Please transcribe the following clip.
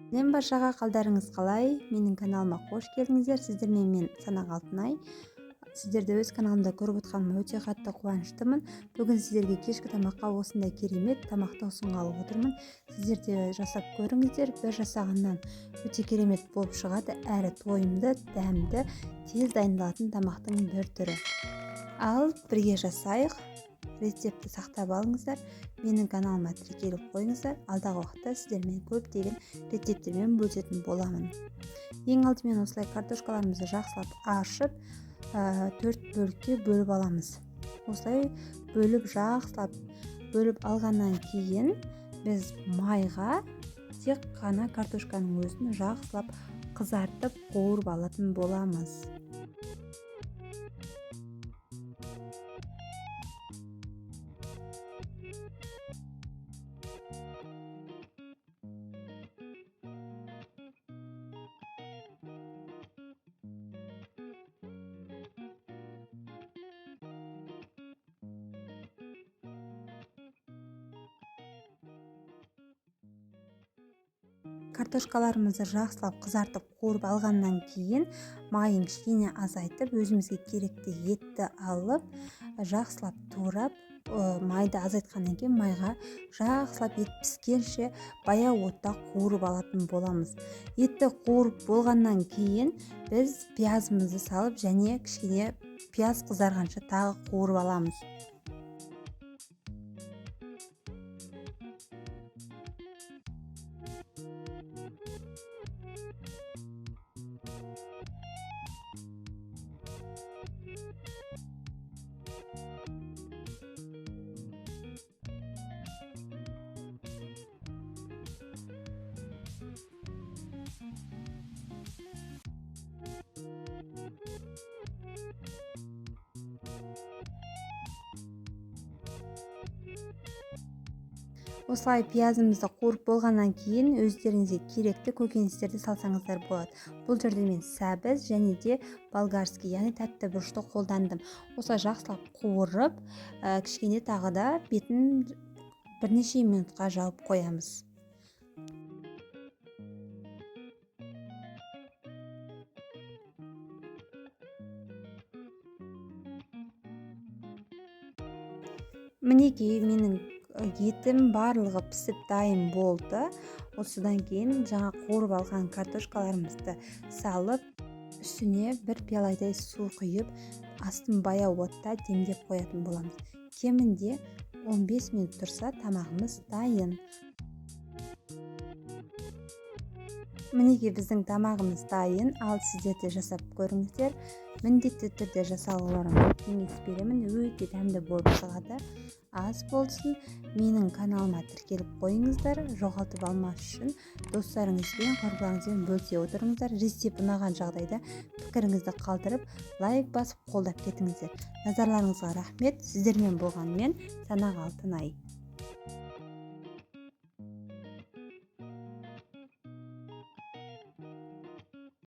Сәлем баршаға, қалдарыңыз қалай? Менің каналыма қош келдіңіздер. Сіздермен мен Санақ Алтынай. Сіздерді өз каналымда көріп отырғаныма өте қатты қуаныштымын. Бүгін сіздерге кешкі тамаққа осындай керемет тамақты ұсынғалы отырмын. Сіздер де жасап көріңіздер. Бір жасағаннан өте керемет болып шығады. Әрі тойымды, дәмді, тез дайындалатын тамақтың бір түрі. Ал бірге жасайық. Рецепті сақтап алыңыздар. Менің каналыма тіркеліп қойыңыздар. Алдағы уақытта сіздермен көптеген рецептермен бөлісетін боламын. Ең алдымен осылай картошкаларымызды жақсылап ашып, 4 бөлікке бөліп аламыз. Осылай жақсылап бөліп алғаннан кейін біз майға тек қана картошканың өзін жақсылап қызартып қуырып алатын боламыз. Картошкаларымызды жақсылап қызартып қуырып алғаннан кейін майын кішкене азайтып, өзімізге керекті етті алып, жақсылап турап, майды азайтқаннан кейін майға жақсылап ет піскенше баяу отта қуырып алатын боламыз. Етті қуырып болғаннан кейін біз пиязымызды салып және кішкене пияз қызарғанша тағы қуырып аламыз. Осылай пиязымызды қуырып болғаннан кейін өздеріңізге керекті көкөністерді салсаңыздар болады. Бұл жерде мен сәбіз және де болгарский, яғни тәтті бұрышты қолдандым. Осылай жақсылап қуырып, кішкене тағы да бетін бірнеше минутқа жауып қоямыз. Мінекей менің етім барлығы пісіп дайын болды. Осыдан кейін жаңа қуырып алған картошкаларымызды салып, үстіне бір пиаладай су құйып, астын баяу отта демдеп қоятын боламыз. Кемінде 15 минут тұрса тамағымыз дайын. Мінекей біздің тамағымыз дайын. Ал сіздер де жасап көріңіздер. Міндетті түрде жасауларыңызға кеңес беремін. Өте дәмді болып шығады. Аз болсын, менің каналыма тіркеліп қойыңыздар. Жоғалтып алмас үшін достарыңызбен, құрбыларыңызбен бөлісе отырыңыздар. Рецепт ұнаған жағдайда пікіріңізді қалдырып, лайк басып қолдап кетіңіздер. Назарларыңызға рахмет. Сіздермен болған мен Санақ Алтынай.